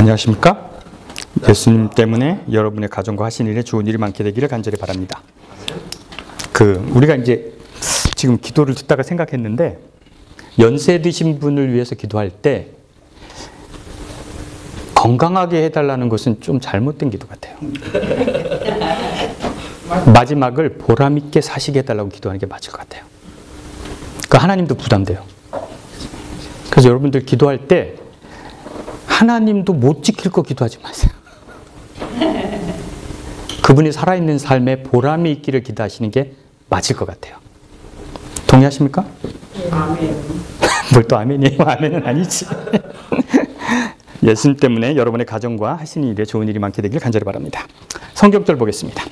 안녕하십니까? 예수님 때문에 여러분의 가정과 하신 일에 좋은 일이 많게 되기를 간절히 바랍니다. 우리가 이제 지금 기도를 듣다가 생각했는데, 연세 드신 분을 위해서 기도할 때 건강하게 해달라는 것은 좀 잘못된 기도 같아요. 마지막을 보람 있게 사시게 해달라고 기도하는 게 맞을 것 같아요. 하나님도 부담돼요. 그래서 여러분들 기도할 때 하나님도 못 지킬 거 기도하지 마세요. 그분이 살아있는 삶에 보람이 있기를 기도하시는 게 맞을 것 같아요. 동의하십니까? 아멘. 뭘 또 아멘이에요? 아멘은 아니지. 예수님 때문에 여러분의 가정과 하시는 일에 좋은 일이 많게 되길 간절히 바랍니다. 성경절 보겠습니다.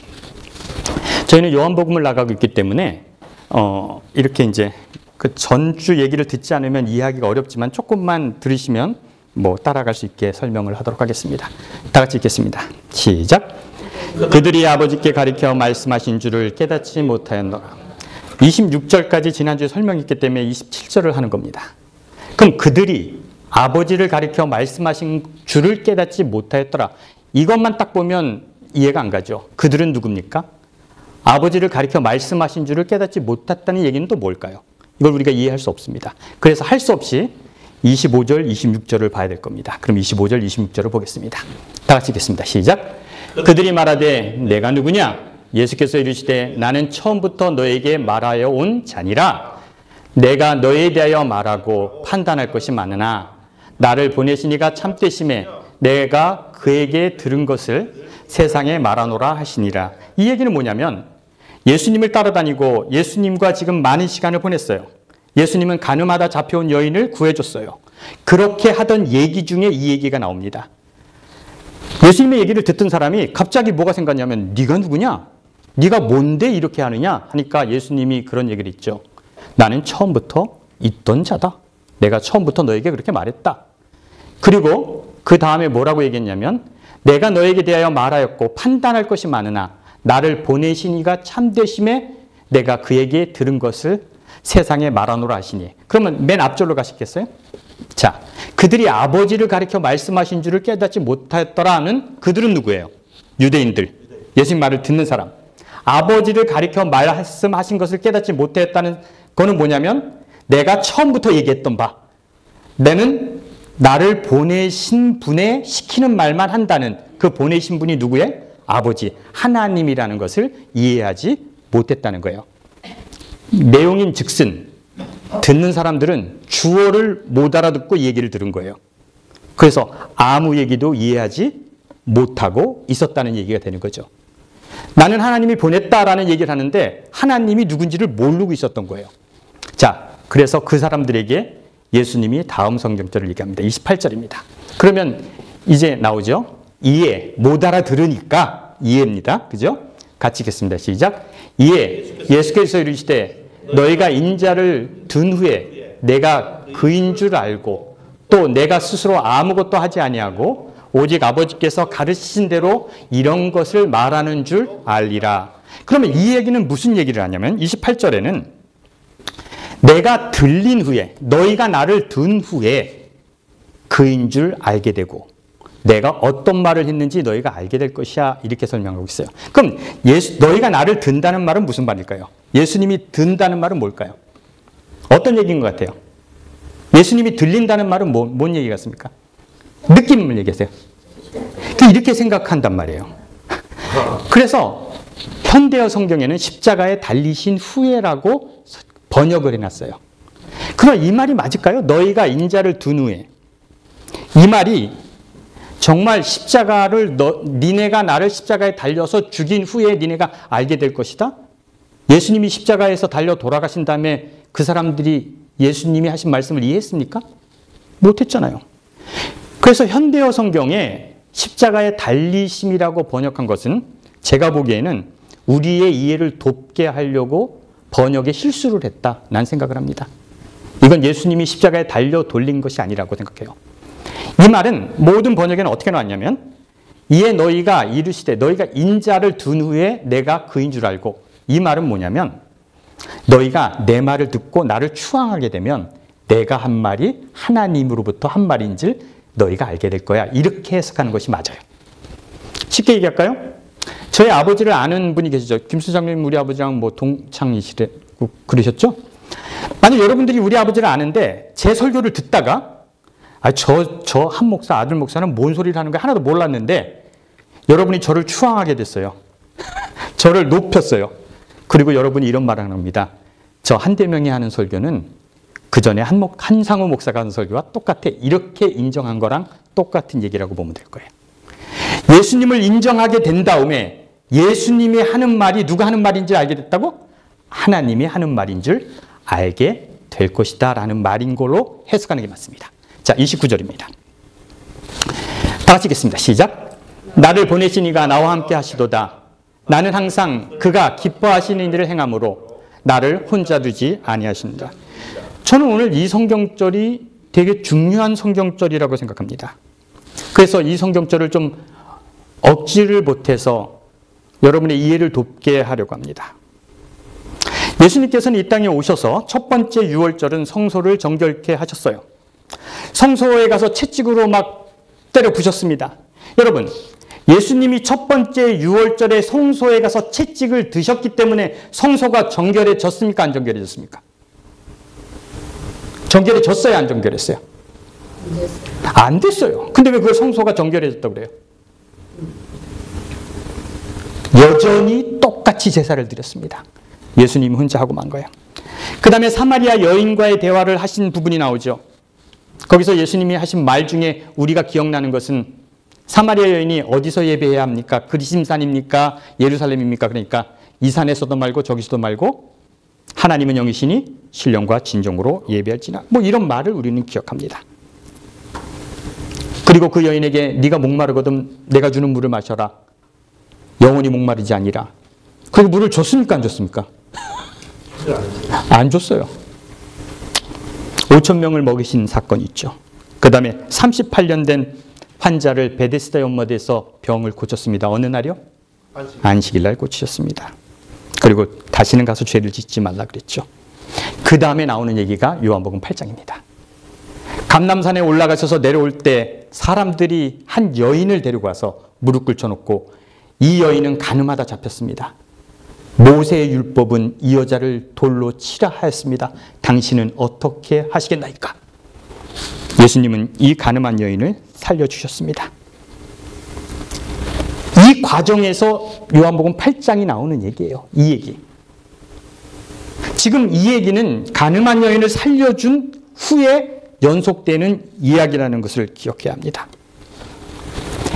저희는 요한복음을 나가고 있기 때문에 이렇게 이제 그 전주 얘기를 듣지 않으면 이해하기가 어렵지만 조금만 들으시면 따라갈 수 있게 설명을 하도록 하겠습니다. 다 같이 읽겠습니다. 시작. 그들이 아버지께 가리켜 말씀하신 줄을 깨닫지 못하였노라. 26절까지 지난주에 설명했기 때문에 27절을 하는 겁니다. 그럼 그들이 아버지를 가리켜 말씀하신 줄을 깨닫지 못하였더라. 이것만 딱 보면 이해가 안 가죠. 그들은 누굽니까? 아버지를 가리켜 말씀하신 줄을 깨닫지 못했다는 얘기는 또 뭘까요? 이걸 우리가 이해할 수 없습니다. 그래서 할 수 없이 25절, 26절을 봐야 될 겁니다. 그럼 25절, 26절을 보겠습니다. 다 같이 읽겠습니다. 시작. 그들이 말하되 내가 누구냐? 예수께서 이르시되 나는 처음부터 너에게 말하여 온 자니라. 내가 너에 대하여 말하고 판단할 것이 많으나 나를 보내신 이가 참되심에 내가 그에게 들은 것을 세상에 말하노라 하시니라. 이 얘기는 뭐냐면 예수님을 따라다니고 예수님과 지금 많은 시간을 보냈어요. 예수님은 가늠하다 잡혀온 여인을 구해줬어요. 그렇게 하던 얘기 중에 이 얘기가 나옵니다. 예수님의 얘기를 듣던 사람이 갑자기 뭐가 생각냐면 네가 누구냐? 네가 뭔데 이렇게 하느냐? 하니까 예수님이 그런 얘기를 했죠. 나는 처음부터 있던 자다. 내가 처음부터 너에게 그렇게 말했다. 그리고 그 다음에 뭐라고 얘기했냐면 내가 너에게 대하여 말하였고 판단할 것이 많으나 나를 보내신 이가 참되심에 내가 그에게 들은 것을 세상에 말하노라 하시니. 그러면 맨 앞절로 가시겠어요? 자, 그들이 아버지를 가리켜 말씀하신 줄을 깨닫지 못하였더라는 그들은 누구예요? 유대인들. 예수님 말을 듣는 사람. 아버지를 가리켜 말씀하신 것을 깨닫지 못했다는 거는 뭐냐면 내가 처음부터 얘기했던 바. 나는 나를 보내신 분의 시키는 말만 한다는 그 보내신 분이 누구예요? 아버지, 하나님이라는 것을 이해하지 못했다는 거예요. 내용인 즉슨 듣는 사람들은 주어를 못 알아듣고 얘기를 들은 거예요. 그래서 아무 얘기도 이해하지 못하고 있었다는 얘기가 되는 거죠. 나는 하나님이 보냈다라는 얘기를 하는데 하나님이 누군지를 모르고 있었던 거예요. 자, 그래서 그 사람들에게 예수님이 다음 성경절을 얘기합니다. 28절입니다. 그러면 이제 나오죠. 이해, 못 알아들으니까 이해입니다. 그죠? 같이 읽겠습니다. 시작. 이에 예수께서 이르시되 너희가 인자를 든 후에 내가 그인 줄 알고 또 내가 스스로 아무것도 하지 아니하고 오직 아버지께서 가르치신 대로 이런 것을 말하는 줄 알리라. 그러면 이 얘기는 무슨 얘기를 하냐면 28절에는 내가 들린 후에 너희가 나를 든 후에 그인 줄 알게 되고 내가 어떤 말을 했는지 너희가 알게 될 것이야. 이렇게 설명하고 있어요. 그럼 너희가 나를 든다는 말은 무슨 말일까요? 예수님이 든다는 말은 뭘까요? 어떤 얘기인 것 같아요? 예수님이 들린다는 말은 뭔 얘기 같습니까? 느낌을 얘기하세요. 이렇게 생각한단 말이에요. 그래서 현대어 성경에는 십자가에 달리신 후에라고 번역을 해놨어요. 그럼 이 말이 맞을까요? 너희가 인자를 둔 후에. 이 말이 정말 십자가를 니네가 나를 십자가에 달려서 죽인 후에 니네가 알게 될 것이다? 예수님이 십자가에서 달려 돌아가신 다음에 그 사람들이 예수님이 하신 말씀을 이해했습니까? 못했잖아요. 그래서 현대어 성경에 십자가에 달리심이라고 번역한 것은 제가 보기에는 우리의 이해를 돕게 하려고 번역에 실수를 했다. 난 생각을 합니다. 이건 예수님이 십자가에 달려 돌린 것이 아니라고 생각해요. 이 말은 모든 번역에는 어떻게 나왔냐면 이에 너희가 이르시되 너희가 인자를 둔 후에 내가 그인 줄 알고. 이 말은 뭐냐면 너희가 내 말을 듣고 나를 추앙하게 되면 내가 한 말이 하나님으로부터 한 말인지 너희가 알게 될 거야. 이렇게 해석하는 것이 맞아요. 쉽게 얘기할까요? 저희 아버지를 아는 분이 계시죠. 김수장님 우리 아버지랑 뭐 동창이시고 그러셨죠? 만약 여러분들이 우리 아버지를 아는데 제 설교를 듣다가 저 한 목사, 아들 목사는 뭔 소리를 하는 거야 하나도 몰랐는데 여러분이 저를 추앙하게 됐어요. 저를 높였어요. 그리고 여러분이 이런 말을 합니다. 저 한대명이 하는 설교는 그 전에 한상우 목사가 하는 설교와 똑같아. 이렇게 인정한 거랑 똑같은 얘기라고 보면 될 거예요. 예수님을 인정하게 된 다음에 예수님이 하는 말이 누가 하는 말인지 알게 됐다고? 하나님이 하는 말인 줄 알게 될 것이다 라는 말인 걸로 해석하는 게 맞습니다. 자, 29절입니다. 다 같이 읽겠습니다. 시작. 나를 보내신 이가 나와 함께 하시도다. 나는 항상 그가 기뻐하시는 일을 행함으로 나를 혼자 두지 아니하신다. 저는 오늘 이 성경절이 되게 중요한 성경절이라고 생각합니다. 그래서 이 성경절을 좀 억지를 못해서 여러분의 이해를 돕게 하려고 합니다. 예수님께서는 이 땅에 오셔서 첫 번째 유월절은 성소를 정결케 하셨어요. 성소에 가서 채찍으로 막 때려 부셨습니다. 여러분, 예수님이 첫 번째 유월절에 성소에 가서 채찍을 드셨기 때문에 성소가 정결해졌습니까? 안 정결해졌습니까? 정결해졌어요? 안 정결했어요? 안 됐어요. 근데 왜 그걸 성소가 정결해졌다고 그래요? 여전히 똑같이 제사를 드렸습니다. 예수님 혼자 하고 만 거예요. 그 다음에 사마리아 여인과의 대화를 하신 부분이 나오죠. 거기서 예수님이 하신 말 중에 우리가 기억나는 것은 사마리아 여인이 어디서 예배해야 합니까? 그리심산입니까? 예루살렘입니까? 그러니까 이 산에서도 말고 저기서도 말고 하나님은 영이시니 신령과 진정으로 예배할지나 뭐 이런 말을 우리는 기억합니다. 그리고 그 여인에게 네가 목마르거든 내가 주는 물을 마셔라. 영원히 목마르지 아니라. 그리고 물을 줬습니까? 안 줬습니까? 안 줬어요. 5,000명을 먹이신 사건이 있죠. 그 다음에 38년 된 환자를 베데스다 연못에서 병을 고쳤습니다. 어느 날이요? 안식일 날 고치셨습니다. 그리고 다시는 가서 죄를 짓지 말라 그랬죠. 그 다음에 나오는 얘기가 요한복음 8장입니다. 감람산에 올라가셔서 내려올 때 사람들이 한 여인을 데리고 와서 무릎 꿇혀놓고 이 여인은 간음하다 잡혔습니다. 모세의 율법은 이 여자를 돌로 치라 하였습니다. 당신은 어떻게 하시겠나이까? 예수님은 이 간음한 여인을 살려주셨습니다. 이 과정에서 요한복음 8장이 나오는 얘기예요. 이 얘기. 지금 이 얘기는 간음한 여인을 살려준 후에 연속되는 이야기라는 것을 기억해야 합니다.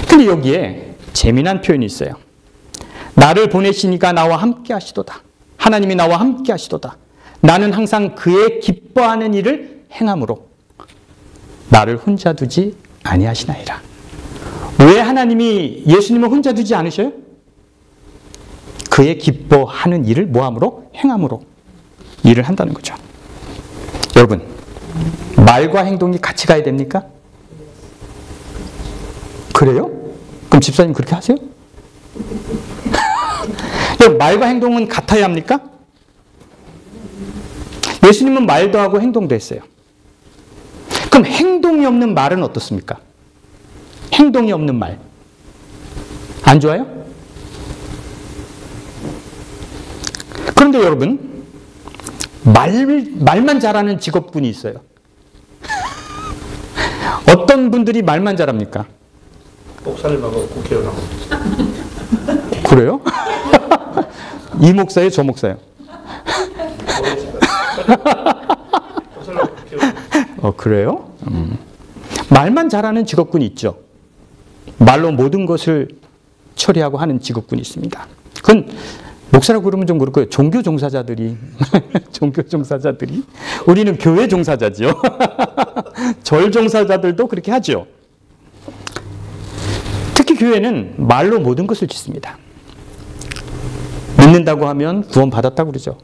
근데 여기에 재미난 표현이 있어요. 나를 보내시니가 나와 함께 하시도다. 하나님이 나와 함께 하시도다. 나는 항상 그의 기뻐하는 일을 행함으로 나를 혼자 두지 아니하시나이다. 왜 하나님이 예수님을 혼자 두지 않으셔요? 그의 기뻐하는 일을 뭐함으로? 행함으로 일을 한다는 거죠. 여러분, 말과 행동이 같이 가야 됩니까? 그래요? 그럼 집사님 그렇게 하세요? 말과 행동은 같아야 합니까? 예수님은 말도 하고 행동도 했어요. 그럼 행동이 없는 말은 어떻습니까? 행동이 없는 말. 안 좋아요? 그런데 여러분, 말만 잘하는 직업군이 있어요. 어떤 분들이 말만 잘합니까? 목사님하고 국회의원하고. 그래요? 이 목사예요? 저 목사예요? 그래요? 말만 잘하는 직업군이 있죠. 말로 모든 것을 처리하고 하는 직업군이 있습니다. 그건 목사라고 그러면 좀 그렇고요. 종교 종사자들이 우리는 교회 종사자죠. 절 종사자들도 그렇게 하죠. 특히 교회는 말로 모든 것을 짓습니다. 믿는다고 하면 구원 받았다고 그러죠.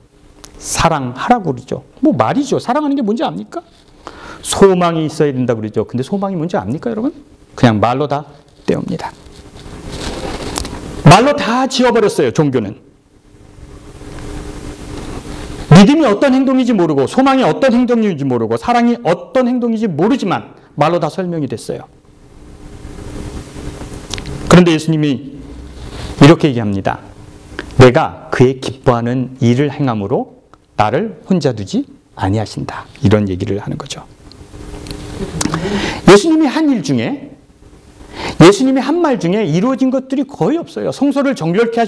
사랑하라고 그러죠. 뭐 말이죠. 사랑하는 게 뭔지 압니까? 소망이 있어야 된다고 그러죠. 근데 소망이 뭔지 압니까, 여러분? 그냥 말로 다 때웁니다. 말로 다 지워버렸어요, 종교는. 믿음이 어떤 행동인지 모르고 소망이 어떤 행동인지 모르고 사랑이 어떤 행동인지 모르지만 말로 다 설명이 됐어요. 그런데 예수님이 이렇게 얘기합니다. 내가 그의 기뻐하는 일을 행함으로 나를 혼자 두지 아니하신다. 이런 얘기를 하는 거죠. 예수님이 한 일 중에, 예수님이 한 말 중에 이루어진 것들이 거의 없어요. 성소를 정결케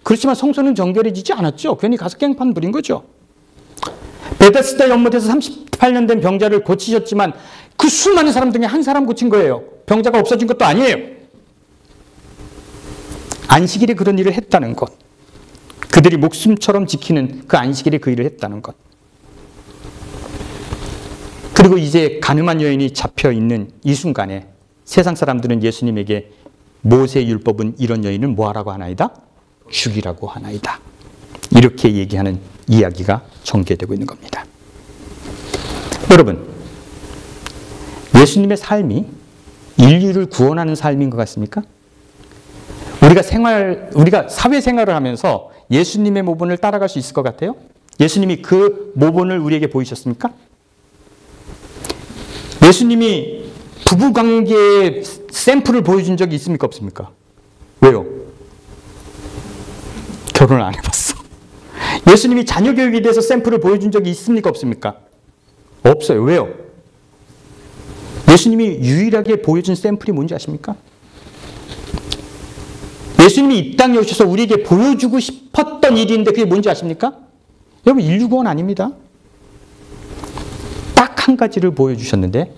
그렇지만 성소는 정결해지지 않았죠. 괜히 가서 깽판 부린 거죠. 베데스다 연못에서 38년 된 병자를 고치셨지만 그 수많은 사람 중에 한 사람 고친 거예요. 병자가 없어진 것도 아니에요. 안식일에 그런 일을 했다는 것. 그들이 목숨처럼 지키는 그 안식일에 그 일을 했다는 것. 그리고 이제 가늠한 여인이 잡혀있는 이 순간에 세상 사람들은 예수님에게 모세 율법은 이런 여인을 뭐하라고 하나이다? 죽이라고 하나이다. 이렇게 얘기하는 이야기가 전개되고 있는 겁니다. 여러분, 예수님의 삶이 인류를 구원하는 삶인 것 같습니까? 우리가 사회생활을 하면서 예수님의 모본을 따라갈 수 있을 것 같아요? 예수님이 그 모본을 우리에게 보이셨습니까? 예수님이 부부관계의 샘플을 보여준 적이 있습니까? 없습니까? 왜요? 결혼을 안 해봤어. 예수님이 자녀 교육에 대해서 샘플을 보여준 적이 있습니까? 없습니까? 없어요. 왜요? 예수님이 유일하게 보여준 샘플이 뭔지 아십니까? 예수님이 이 땅에 오셔서 우리에게 보여주고 싶었던 일인데 그게 뭔지 아십니까? 여러분, 인류 구원 아닙니다. 딱 한 가지를 보여주셨는데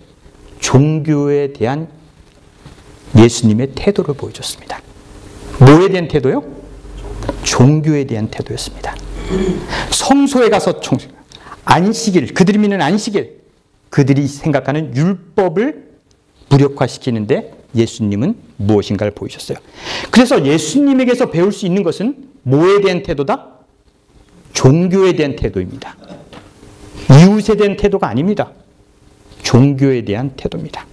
종교에 대한 예수님의 태도를 보여줬습니다. 뭐에 대한 태도요? 종교에 대한 태도였습니다. 성소에 가서 안식일, 그들이 믿는 안식일, 그들이 생각하는 율법을 무력화시키는데 예수님은 무엇인가를 보이셨어요. 그래서 예수님에게서 배울 수 있는 것은 뭐에 대한 태도다? 종교에 대한 태도입니다. 이웃에 대한 태도가 아닙니다. 종교에 대한 태도입니다.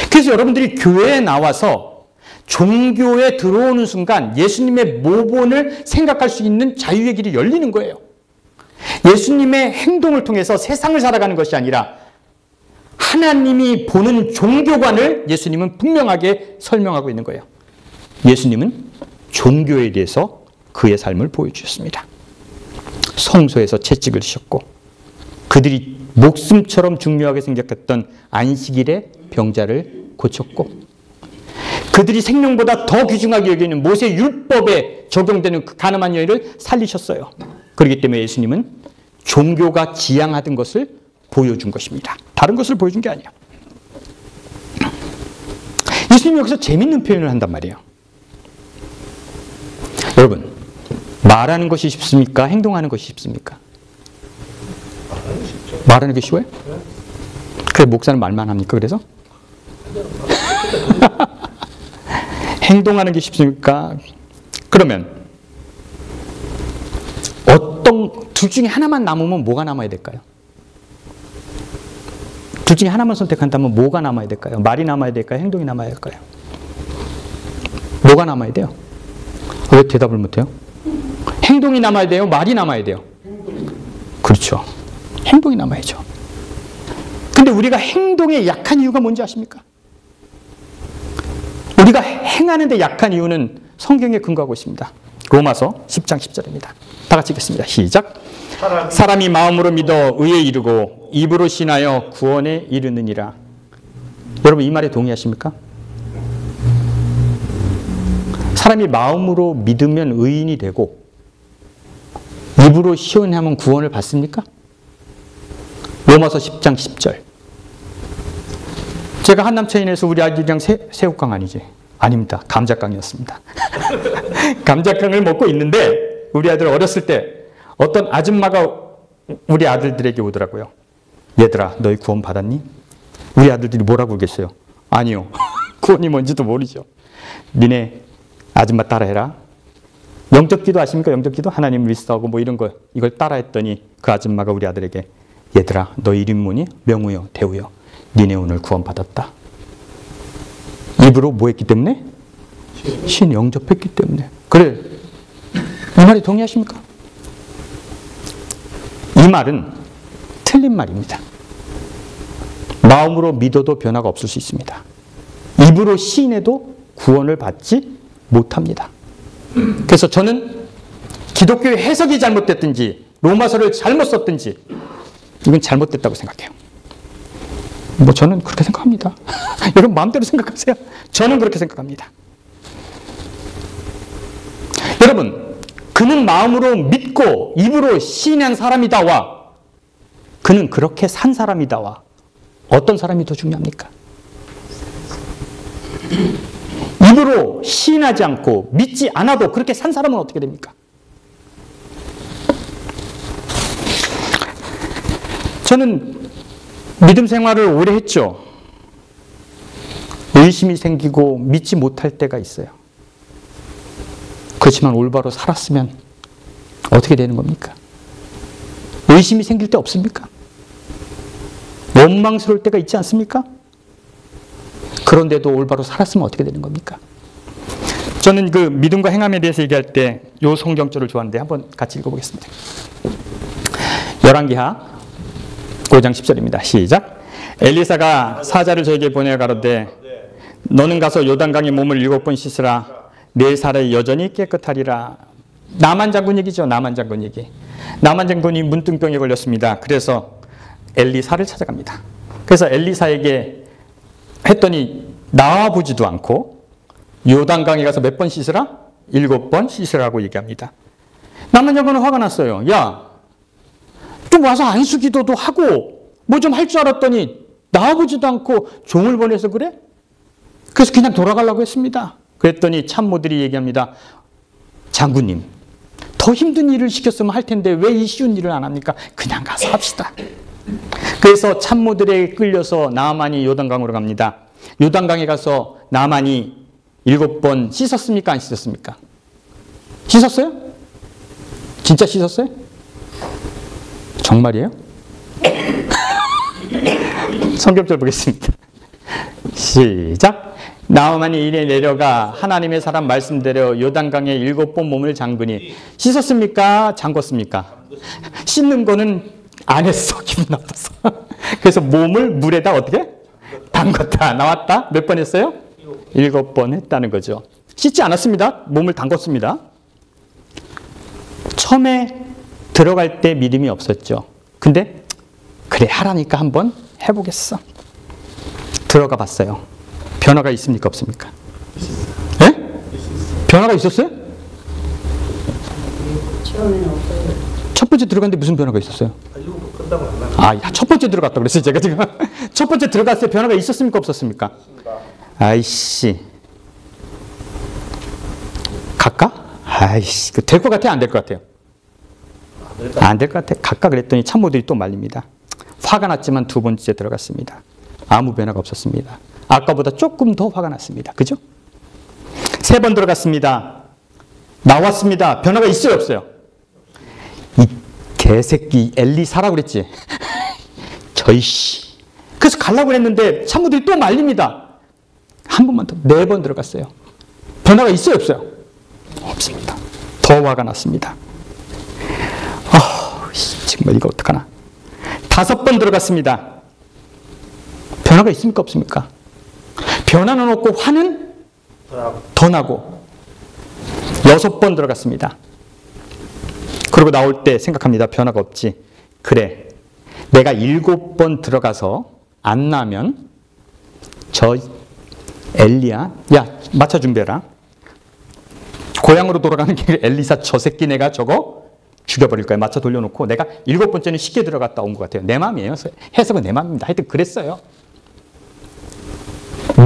그래서 여러분들이 교회에 나와서 종교에 들어오는 순간 예수님의 모본을 생각할 수 있는 자유의 길이 열리는 거예요. 예수님의 행동을 통해서 세상을 살아가는 것이 아니라 하나님이 보는 종교관을 예수님은 분명하게 설명하고 있는 거예요. 예수님은 종교에 대해서 그의 삶을 보여주셨습니다. 성소에서 채찍을 씌웠고 그들이 목숨처럼 중요하게 생각했던 안식일에 병자를 고쳤고 그들이 생명보다 더 귀중하게 여기는 모세 율법에 적용되는 그 가늠한 여인을 살리셨어요. 그렇기 때문에 예수님은 종교가 지향하던 것을 보여준 것입니다. 다른 것을 보여준 게 아니에요. 예수님이 여기서 재밌는 표현을 한단 말이에요. 여러분, 말하는 것이 쉽습니까? 행동하는 것이 쉽습니까? 말하는 게 쉬워요? 그래, 목사는 말만 합니까? 그래서? 행동하는 게 쉽습니까? 그러면 둘 중에 하나만 남으면 뭐가 남아야 될까요? 둘 중에 하나만 선택한다면 뭐가 남아야 될까요? 말이 남아야 될까요? 행동이 남아야 될까요? 뭐가 남아야 돼요? 왜 대답을 못해요? 행동이 남아야 돼요? 말이 남아야 돼요? 그렇죠. 행동이 남아야죠. 근데 우리가 행동에 약한 이유가 뭔지 아십니까? 우리가 행하는데 약한 이유는 성경에 근거하고 있습니다. 로마서 10장 10절입니다. 다 같이 읽겠습니다. 시작. 사람이 마음으로 믿어 의에 이르고 입으로 신하여 구원에 이르느니라. 여러분, 이 말에 동의하십니까? 사람이 마음으로 믿으면 의인이 되고 입으로 시원하면 구원을 받습니까? 로마서 10장 10절. 제가 한남체인에서 우리 아들이랑 새우깡 아니지? 아닙니다. 감자깡이었습니다. 감자깡을 먹고 있는데 우리 아들 어렸을 때 어떤 아줌마가 우리 아들들에게 오더라고요. 얘들아, 너희 구원 받았니? 우리 아들들이 뭐라고 그러겠어요? 아니요. 구원이 뭔지도 모르죠. 니네 아줌마 따라해라. 영적기도 아십니까? 영적기도? 하나님 리스트하고 뭐 이런 거 이걸 따라했더니 그 아줌마가 우리 아들에게 얘들아, 너 이름 뭐니? 명우요, 대우요. 니네 오늘 구원 받았다. 입으로 뭐 했기 때문에? 신 영접했기 때문에. 그래, 이 말에 동의하십니까? 이 말은 틀린 말입니다. 마음으로 믿어도 변화가 없을 수 있습니다. 입으로 시인해도 구원을 받지 못합니다. 그래서 저는 기독교의 해석이 잘못됐든지 로마서를 잘못 썼든지 이건 잘못됐다고 생각해요. 뭐 저는 그렇게 생각합니다. 여러분 마음대로 생각하세요. 저는 그렇게 생각합니다. 여러분, 그는 마음으로 믿고 입으로 시인한 사람이다와 그는 그렇게 산 사람이다와 어떤 사람이 더 중요합니까? 입으로 시인하지 않고 믿지 않아도 그렇게 산 사람은 어떻게 됩니까? 저는 믿음 생활을 오래 했죠. 의심이 생기고 믿지 못할 때가 있어요. 그렇지만 올바로 살았으면 어떻게 되는 겁니까? 의심이 생길 때 없습니까? 원망스러울 때가 있지 않습니까? 그런데도 올바로 살았으면 어떻게 되는 겁니까? 저는 그 믿음과 행함에 대해서 얘기할 때 이 성경절을 좋아하는데 한번 같이 읽어보겠습니다. 열왕기하 5장 10절입니다. 시작. 엘리사가 사자를 저에게 보내어 가로되 너는 가서 요단강에 몸을 7번 씻으라. 내 살이 여전히 깨끗하리라. 나만 장군 얘기죠. 나만 장군 얘기. 나만 장군이 문둥병에 걸렸습니다. 그래서 엘리사를 찾아갑니다. 그래서 엘리사에게 했더니 나와보지도 않고 요단강에 가서 몇 번 씻으라? 7번 씻으라고 얘기합니다. 나만 장군은 화가 났어요. 야, 좀 와서 안수기도도 하고 뭐 좀 할 줄 알았더니 나와보지도 않고 종을 보내서 그래? 그래서 그냥 돌아가려고 했습니다. 그랬더니 참모들이 얘기합니다. 장군님, 더 힘든 일을 시켰으면 할 텐데 왜 이 쉬운 일을 안 합니까? 그냥 가서 합시다. 그래서 참모들에게 끌려서 나아만이 요단강으로 갑니다. 요단강에 가서 나아만이 7번 씻었습니까? 안 씻었습니까? 씻었어요? 진짜 씻었어요? 정말이에요? 성경절 보겠습니다. 시작. 나아만이 이래 내려가 하나님의 사람 말씀대로 요단강에 7번 몸을 잠그니 씻었습니까? 잠궜습니까? 씻는 거는 안 했어. 기분 나빠서. 그래서 몸을 물에다 어떻게? 담궜다. 나왔다. 몇 번 했어요? 7번 했다는 거죠. 씻지 않았습니다. 몸을 담궜습니다. 처음에 들어갈 때 믿음이 없었죠. 근데 그래 하라니까 한번 해보겠어. 들어가 봤어요. 변화가 있습니까? 없습니까? 예? 변화가 있었어요? 처음에는 없어요. 첫 번째 들어갔는데 무슨 변화가 있었어요? 첫 번째 들어갔다 그랬어요. 제가 지금 첫 번째 들어갔을 때 변화가 있었습니까? 없었습니까? 아이씨. 갈까? 아이씨. 될 것 같아요? 안 될 것 같아요? 안 될 것 같아. 갈까 그랬더니 참모들이 또 말립니다. 화가 났지만 두 번째 들어갔습니다. 아무 변화가 없었습니다. 아까보다 조금 더 화가 났습니다. 그죠? 3번 들어갔습니다. 나왔습니다. 변화가 있어요? 없어요? 이 개새끼 엘리사라고 그랬지? 저이씨. 그래서 가려고 그랬는데 참모들이 또 말립니다. 한 번만 더. 4번 들어갔어요. 변화가 있어요? 없어요? 없습니다. 더 화가 났습니다. 정말 이거 어떡하나. 5번 들어갔습니다. 변화가 있습니까? 없습니까? 변화는 없고 화는 더 나고 6번 들어갔습니다. 그리고 나올 때 생각합니다. 변화가 없지. 그래. 내가 7번 들어가서 안 나면 저 엘리야, 야 마차 준비해라. 고향으로 돌아가는 길에 엘리사 저 새끼 내가 저거 죽여버릴 거야. 마차 돌려놓고 내가 7번째는 쉽게 들어갔다 온 것 같아요. 내 마음이에요. 해석은 내 마음입니다. 하여튼 그랬어요.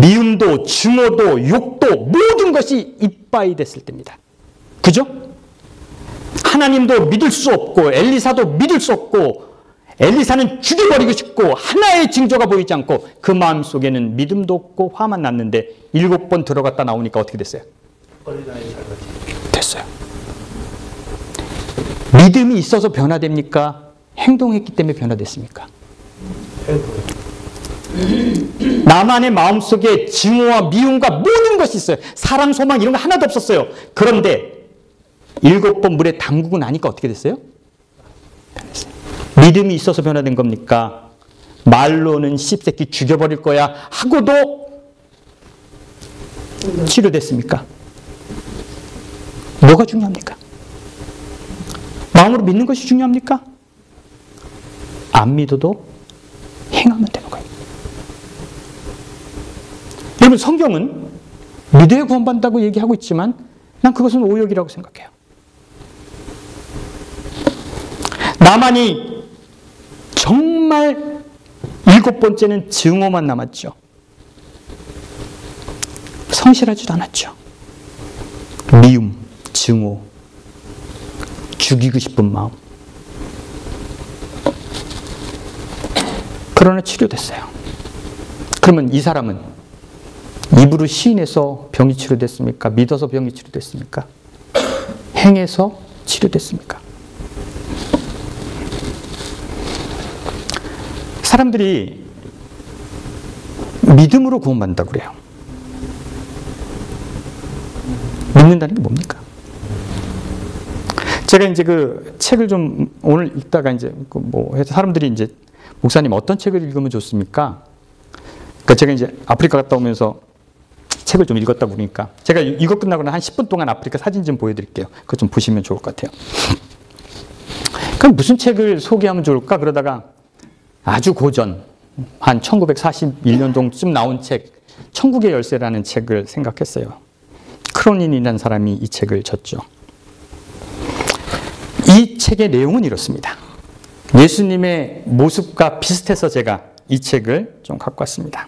미움도 증오도 욕도 모든 것이 이빠이 됐을 때입니다. 그죠? 하나님도 믿을 수 없고 엘리사도 믿을 수 없고 엘리사는 죽여버리고 싶고 하나의 징조가 보이지 않고 그 마음속에는 믿음도 없고 화만 났는데 7번 들어갔다 나오니까 어떻게 됐어요? 됐어요. 믿음이 있어서 변화됩니까? 행동했기 때문에 변화됐습니까? 나만의 마음속에 증오와 미움과 모든 것이 있어요. 사랑, 소망 이런 거 하나도 없었어요. 그런데 7번 물에 담그고 나니까 어떻게 됐어요? 변했어요. 믿음이 있어서 변화된 겁니까? 말로는 씹새끼 죽여버릴 거야 하고도 치료됐습니까? 뭐가 중요합니까? 마음으로 믿는 것이 중요합니까? 안 믿어도 행하면 되는 거예요. 여러분, 성경은 믿어야 구원받는다고 얘기하고 있지만 난 그것은 오역이라고 생각해요. 나만이 정말 7번째는 증오만 남았죠. 성실하지도 않았죠. 미움, 증오, 죽이고 싶은 마음. 그러나 치료됐어요. 그러면 이 사람은 입으로 시인해서 병이 치료됐습니까? 믿어서 병이 치료됐습니까? 행해서 치료됐습니까? 사람들이 믿음으로 구원받는다고 그래요. 믿는다는 게 뭡니까? 제가 이제 그 책을 좀 오늘 읽다가 이제 뭐 해서 사람들이 이제 목사님 어떤 책을 읽으면 좋습니까? 그러니까 제가 이제 아프리카 갔다 오면서 책을 좀 읽었다 보니까 제가 이거 끝나고 한 10분 동안 아프리카 사진 좀 보여드릴게요. 그거 좀 보시면 좋을 것 같아요. 그럼 무슨 책을 소개하면 좋을까? 그러다가 아주 고전, 한 1941년도쯤 나온 책, 천국의 열쇠라는 책을 생각했어요. 크로닌이라는 사람이 이 책을 졌죠. 이 책의 내용은 이렇습니다. 예수님의 모습과 비슷해서 제가 이 책을 좀 갖고 왔습니다.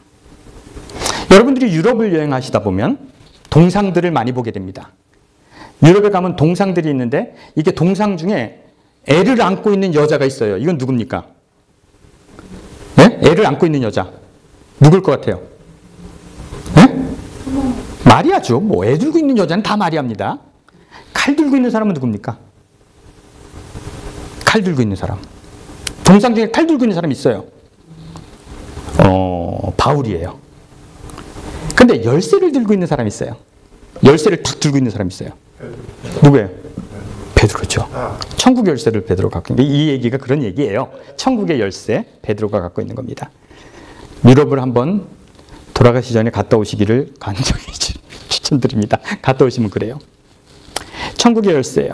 여러분들이 유럽을 여행하시다 보면 동상들을 많이 보게 됩니다. 유럽에 가면 동상들이 있는데 이게 동상 중에 애를 안고 있는 여자가 있어요. 이건 누굽니까? 네? 애를 안고 있는 여자. 누굴 것 같아요? 네? 마리아죠. 뭐 애 들고 있는 여자는 다 마리아입니다. 칼 들고 있는 사람은 누굽니까? 칼 들고 있는 사람. 동상 중에 칼 들고 있는 사람이 있어요. 바울이에요. 근데 열쇠를 들고 있는 사람이 있어요. 열쇠를 탁 들고 있는 사람이 있어요. 누구예요? 베드로죠. 천국의 열쇠를 베드로가 갖고 있는 이 얘기가 그런 얘기예요. 천국의 열쇠 베드로가 갖고 있는 겁니다. 유럽을 한번 돌아가시 전에 갔다 오시기를 간절히 추천드립니다. 갔다 오시면 그래요. 천국의 열쇠예요.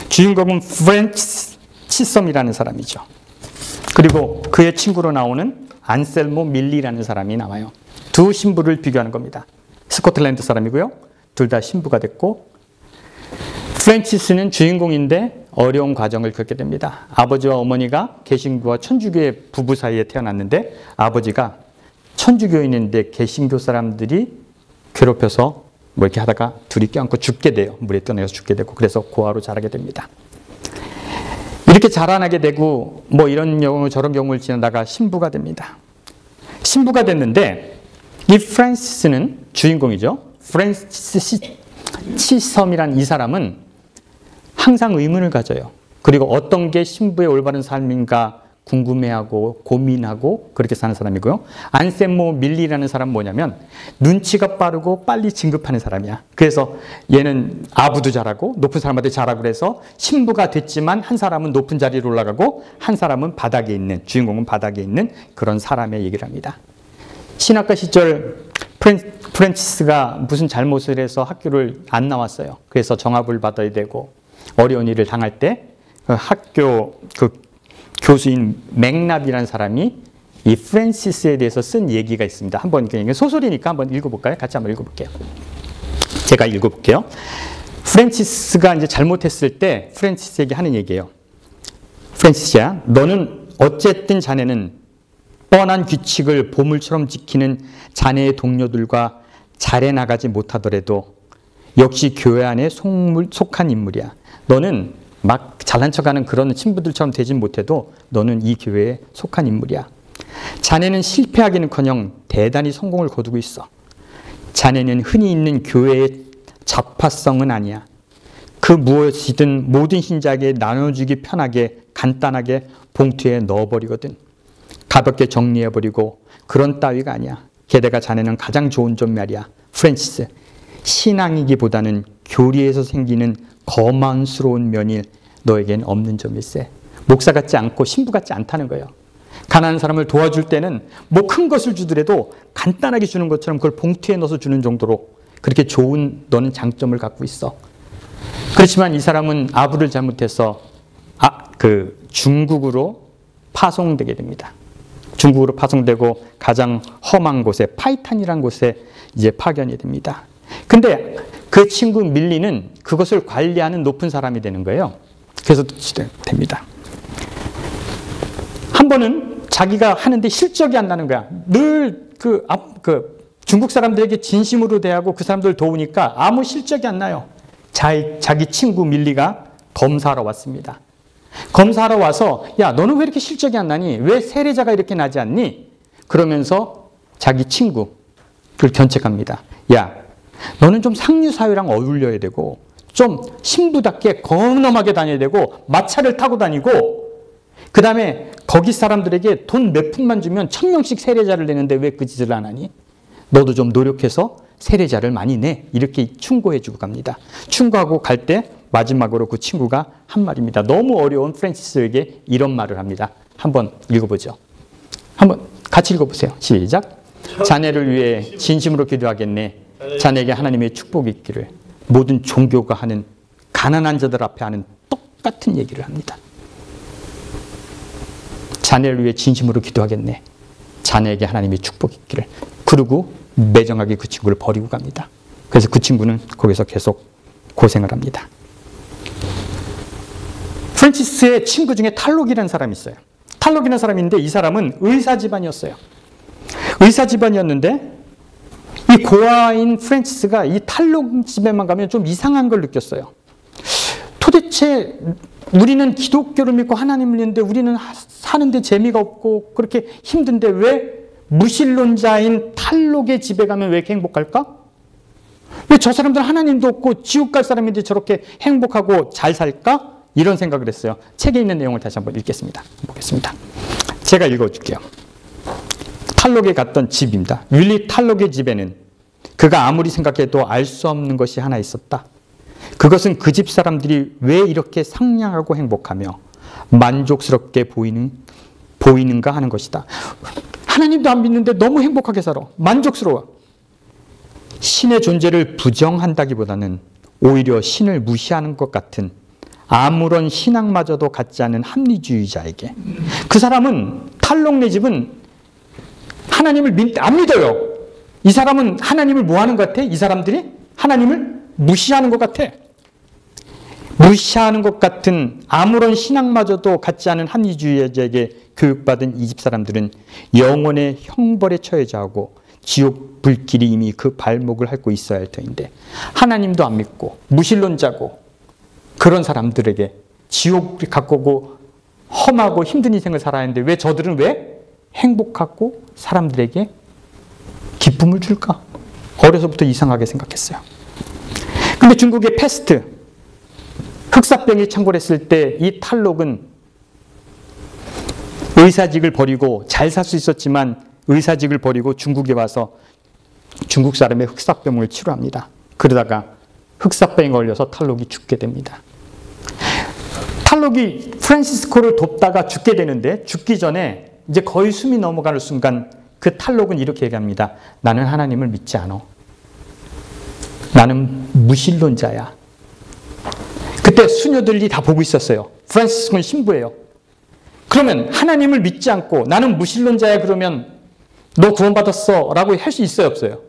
주인공은 프렌치 치섬이라는 사람이죠. 그리고 그의 친구로 나오는 안셀모 밀리라는 사람이 나와요. 두 신부를 비교하는 겁니다. 스코틀랜드 사람이고요. 둘 다 신부가 됐고 프랜치스는 주인공인데 어려운 과정을 겪게 됩니다. 아버지와 어머니가 개신교와 천주교의 부부 사이에 태어났는데 아버지가 천주교인인데 개신교 사람들이 괴롭혀서 뭐 이렇게 하다가 둘이 껴안고 죽게 돼요. 물에 떠내서 죽게 되고 그래서 고아로 자라게 됩니다. 이렇게 자라나게 되고 뭐 이런 경우 저런 경우를 지나다가 신부가 됩니다. 신부가 됐는데 이 프랜시스는 주인공이죠. 프랜시스 치섬이란 이 사람은 항상 의문을 가져요. 그리고 어떤 게 신부의 올바른 삶인가 궁금해하고 고민하고 그렇게 사는 사람이고요. 안셀모 밀리라는 사람은 뭐냐면 눈치가 빠르고 빨리 진급하는 사람이야. 그래서 얘는 아부도 잘하고 높은 사람한테 잘하고 그래서 신부가 됐지만 한 사람은 높은 자리로 올라가고 한 사람은 바닥에 있는 주인공은 바닥에 있는 그런 사람의 얘기를 합니다. 신학과 시절 프랜치스가 무슨 잘못을 해서 학교를 안 나왔어요. 그래서 정합을 받아야 되고 어려운 일을 당할 때 학교 교수인 맥납이라는 사람이 이 프랜시스에 대해서 쓴 얘기가 있습니다. 한번 소설이니까 한번 읽어볼까요? 같이 한번 읽어볼게요. 제가 읽어볼게요. 프랜시스가 이제 잘못했을 때 프랜시스에게 하는 얘기예요. 프랜시스야, 너는 어쨌든 자네는 뻔한 규칙을 보물처럼 지키는 자네의 동료들과 잘해 나가지 못하더라도 역시 교회 안에 속한 인물이야. 너는 막 잘난 척하는 그런 친구들처럼 되진 못해도 너는 이 교회에 속한 인물이야. 자네는 실패하기는커녕 대단히 성공을 거두고 있어. 자네는 흔히 있는 교회의 좌파성은 아니야. 그 무엇이든 모든 신자에게 나눠주기 편하게 간단하게 봉투에 넣어버리거든. 가볍게 정리해버리고 그런 따위가 아니야. 게다가 자네는 가장 좋은 점 말이야. 프랜시스, 신앙이기보다는 교리에서 생기는 거만스러운 면이 너에겐 없는 점일세. 목사 같지 않고 신부 같지 않다는 거예요. 가난한 사람을 도와줄 때는 뭐 큰 것을 주더라도 간단하게 주는 것처럼 그걸 봉투에 넣어서 주는 정도로 그렇게 좋은 너는 장점을 갖고 있어. 그렇지만 이 사람은 아부를 잘못해서 중국으로 파송되게 됩니다. 중국으로 파송되고 가장 험한 곳에 파이탄이라는 곳에 이제 파견이 됩니다. 근데 그 친구 밀리는 그것을 관리하는 높은 사람이 되는 거예요. 그래서 됩니다. 한 번은 자기가 하는데 실적이 안 나는 거야. 늘 중국 사람들에게 진심으로 대하고 그 사람들 도우니까 아무 실적이 안 나요. 자기 친구 밀리가 검사하러 왔습니다. 검사하러 와서 야, 너는 왜 이렇게 실적이 안 나니? 왜 세례자가 이렇게 나지 않니? 그러면서 자기 친구를 견책합니다. 야, 너는 좀 상류사회랑 어울려야 되고 좀 신부답게 건엄하게 다녀야 되고 마차를 타고 다니고 그 다음에 거기 사람들에게 돈 몇 푼만 주면 1000명씩 세례자를 내는데 왜 그 짓을 안 하니? 너도 좀 노력해서 세례자를 많이 내. 이렇게 충고해 주고 갑니다. 충고하고 갈 때 마지막으로 그 친구가 한 말입니다. 너무 어려운 프란시스에게 이런 말을 합니다. 한번 읽어보죠. 한번 같이 읽어보세요. 시작. 자네를 위해 진심으로 기도하겠네. 자네에게 하나님의 축복이 있기를. 모든 종교가 하는 가난한 자들 앞에 하는 똑같은 얘기를 합니다. 자네를 위해 진심으로 기도하겠네. 자네에게 하나님의 축복이 있기를. 그러고 매정하게 그 친구를 버리고 갑니다. 그래서 그 친구는 거기서 계속 고생을 합니다. 프란시스의 친구 중에 탈록이라는 사람이 있어요. 탈록이라는 사람인데 이 사람은 의사 집안이었어요. 의사 집안이었는데 이 고아인 프란시스가 이 탈록 집에만 가면 좀 이상한 걸 느꼈어요. 도대체 우리는 기독교를 믿고 하나님을 믿는데 우리는 사는데 재미가 없고 그렇게 힘든데 왜 무신론자인 탈록의 집에 가면 왜 이렇게 행복할까? 왜 저 사람들 하나님도 없고 지옥 갈 사람인데 저렇게 행복하고 잘 살까? 이런 생각을 했어요. 책에 있는 내용을 다시 한번 읽겠습니다. 보겠습니다. 제가 읽어줄게요. 탈록에 갔던 집입니다. 윌리 탈록의 집에는 그가 아무리 생각해도 알 수 없는 것이 하나 있었다. 그것은 그 집 사람들이 왜 이렇게 상냥하고 행복하며 만족스럽게 보이는가 하는 것이다. 하나님도 안 믿는데 너무 행복하게 살아. 만족스러워. 신의 존재를 부정한다기보다는 오히려 신을 무시하는 것 같은 아무런 신앙마저도 갖지 않은 합리주의자에게. 그 사람은 탈록네 집은 하나님을 안 믿어요. 이 사람은 하나님을 뭐 하는 것 같아? 이 사람들이 하나님을 무시하는 것 같아. 무시하는 것 같은 아무런 신앙마저도 갖지 않은 합리주의자에게 교육받은 이 집 사람들은 영원의 형벌에 처해져 하고 지옥 불길이 이미 그 발목을 핥고 있어야 할 터인데 하나님도 안 믿고 무신론자고 그런 사람들에게 지옥을 갖고 오고 험하고 힘든 인생을 살아야 하는데 왜 저들은 왜 행복하고 사람들에게 기쁨을 줄까? 어려서부터 이상하게 생각했어요. 근데 중국의 패스트, 흑사병이 창궐했을 때 이 탈록은 의사직을 버리고 잘 살 수 있었지만 의사직을 버리고 중국에 와서 중국 사람의 흑사병을 치료합니다. 그러다가 흑사병에 걸려서 탈록이 죽게 됩니다. 탈록이 프란시스코를 돕다가 죽게 되는데 죽기 전에 이제 거의 숨이 넘어가는 순간 그 탈록은 이렇게 얘기합니다. 나는 하나님을 믿지 않아. 나는 무신론자야. 그때 수녀들이 다 보고 있었어요. 프란시스코는 신부예요. 그러면 하나님을 믿지 않고 나는 무신론자야 그러면 너 구원받았어 라고 할 수 있어요 없어요?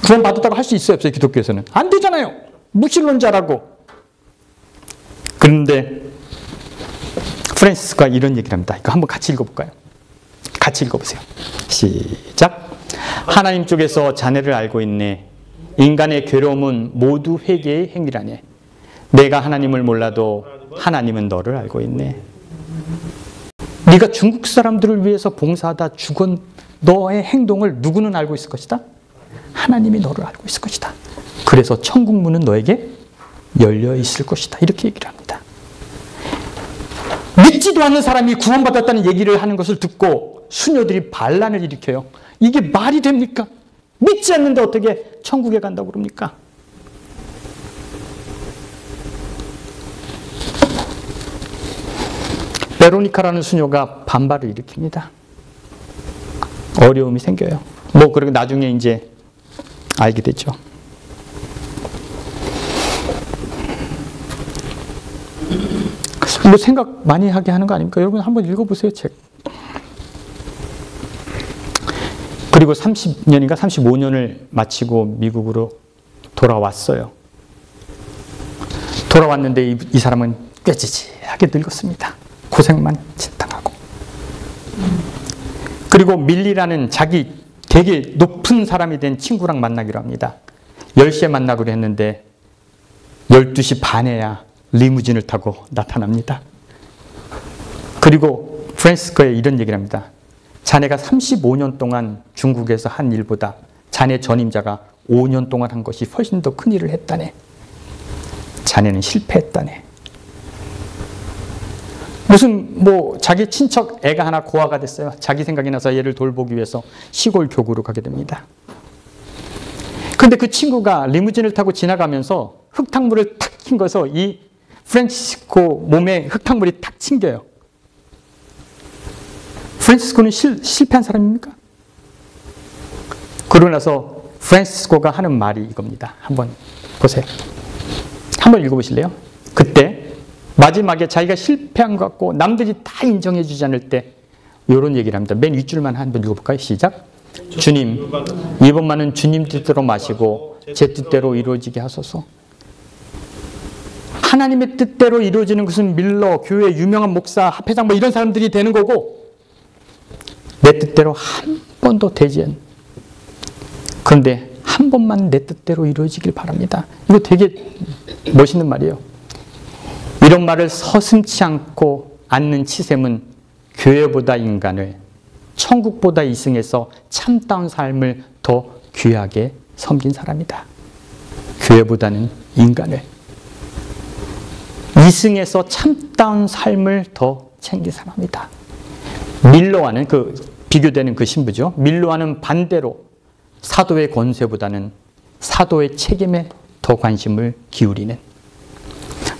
구원받았다고 할 수 있어요 없어요? 기독교에서는 안 되잖아요. 무신론자라고. 그런데 프란시스코가 이런 얘기를 합니다. 이거 한번 같이 읽어볼까요? 같이 읽어보세요. 시작. 하나님 쪽에서 자네를 알고 있네. 인간의 괴로움은 모두 회개의 행위라네. 내가 하나님을 몰라도 하나님은 너를 알고 있네. 네가 중국 사람들을 위해서 봉사하다 죽은 너의 행동을 누구는 알고 있을 것이다? 하나님이 너를 알고 있을 것이다. 그래서 천국 문은 너에게 열려 있을 것이다. 이렇게 얘기를 합니다. 믿지도 않는 사람이 구원받았다는 얘기를 하는 것을 듣고 수녀들이 반란을 일으켜요. 이게 말이 됩니까? 믿지 않는데 어떻게 천국에 간다고 그럽니까? 베로니카라는 수녀가 반발을 일으킵니다. 어려움이 생겨요. 뭐 그리고 나중에 이제 알게 됐죠. 뭐 생각 많이 하게 하는 거 아닙니까? 여러분 한번 읽어보세요, 책. 그리고 30년인가 35년을 마치고 미국으로 돌아왔어요. 돌아왔는데 이 사람은 꾀지지하게 늙었습니다. 고생만 진탕하고. 그리고 밀리라는 자기 되게 높은 사람이 된 친구랑 만나기로 합니다. 10시에 만나기로 했는데 12시 반에야 리무진을 타고 나타납니다. 그리고 프란시스코에 이런 얘기를 합니다. 자네가 35년 동안 중국에서 한 일보다 자네 전임자가 5년 동안 한 것이 훨씬 더 큰 일을 했다네. 자네는 실패했다네. 무슨 뭐 자기 친척 애가 하나 고아가 됐어요. 자기 생각이 나서 얘를 돌보기 위해서 시골 교구로 가게 됩니다. 그런데 그 친구가 리무진을 타고 지나가면서 흙탕물을 탁 킨 거서 이 프란시스코 몸에 흙탕물이 탁 튕겨요. 프란시스코는 실패한 사람입니까? 그러고 나서 프란시스코가 하는 말이 이겁니다. 한번 보세요. 한번 읽어보실래요? 그때 마지막에 자기가 실패한 것 같고 남들이 다 인정해 주지 않을 때 이런 얘기를 합니다. 맨 윗줄만 한번 읽어볼까요? 시작. 주님, 이번만은 주님 뜻대로 마시고 제 뜻대로 이루어지게 하소서. 하나님의 뜻대로 이루어지는 것은 밀러, 교회 유명한 목사, 합회장 뭐 이런 사람들이 되는 거고 내 뜻대로 한 번도 되지 않는. 그런데 한 번만 내 뜻대로 이루어지길 바랍니다. 이거 되게 멋있는 말이에요. 이런 말을 서슴지 않고 않는 치샘은 교회보다 인간을, 천국보다 이승해서 참다운 삶을 더 귀하게 섬긴 사람이다. 교회보다는 인간을, 이승해서 참다운 삶을 더 챙긴 사람이다. 밀러와는 비교되는 그 신부죠. 밀러와는 반대로 사도의 권세보다는 사도의 책임에 더 관심을 기울이는,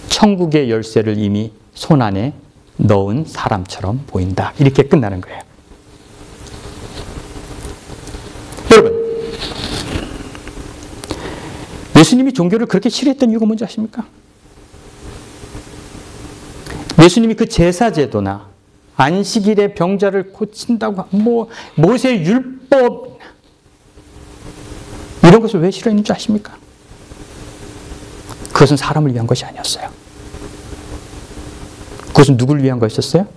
천국의 열쇠를 이미 손안에 넣은 사람처럼 보인다. 이렇게 끝나는 거예요. 여러분, 예수님이 종교를 그렇게 싫어했던 이유가 뭔지 아십니까? 예수님이 그 제사제도나 안식일에 병자를 고친다고, 모세 율법 이런 것을 왜 싫어했는지 아십니까? 그것은 사람을 위한 것이 아니었어요. 그것은 누구를 위한 것이었어요?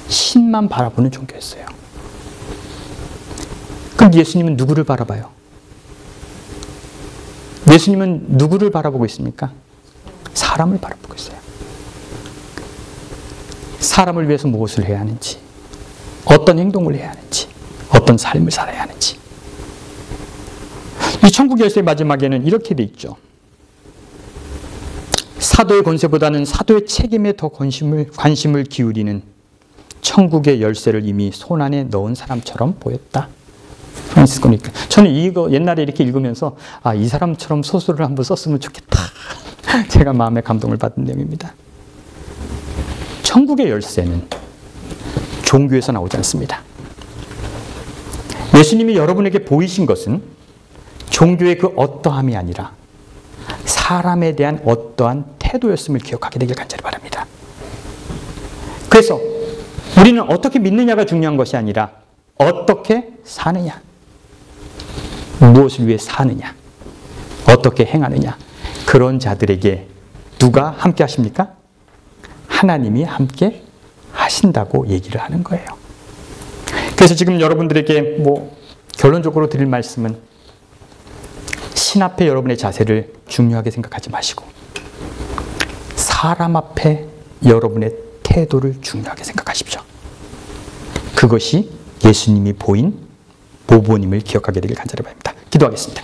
신만 바라보는 종교였어요. 그럼 예수님은 누구를 바라봐요? 예수님은 누구를 바라보고 있습니까? 사람을 바라보고 있어요. 사람을 위해서 무엇을 해야 하는지, 어떤 행동을 해야 하는지, 어떤 삶을 살아야 하는지. 이 천국 열쇠의 마지막에는 이렇게 돼 있죠. 사도의 권세보다는 사도의 책임에 더 관심을 기울이는, 천국의 열쇠를 이미 손안에 넣은 사람처럼 보였다. 프란시스코니까. 저는 이거 옛날에 이렇게 읽으면서 이 사람처럼 소설을 한번 썼으면 좋겠다. 제가 마음에 감동을 받은 내용입니다. 천국의 열쇠는 종교에서 나오지 않습니다. 예수님이 여러분에게 보이신 것은 종교의 그 어떠함이 아니라 사람에 대한 어떠한 태도였음을 기억하게 되길 간절히 바랍니다. 그래서 우리는 어떻게 믿느냐가 중요한 것이 아니라 어떻게 사느냐, 무엇을 위해 사느냐, 어떻게 행하느냐, 그런 자들에게 누가 함께 하십니까? 하나님이 함께 하신다고 얘기를 하는 거예요. 그래서 지금 여러분들에게 결론적으로 드릴 말씀은, 신 앞에 여러분의 자세를 중요하게 생각하지 마시고 사람 앞에 여러분의 태도를 중요하게 생각하십시오. 그것이 예수님이 보인 모보님을 기억하게 되길 간절히 바랍니다. 기도하겠습니다.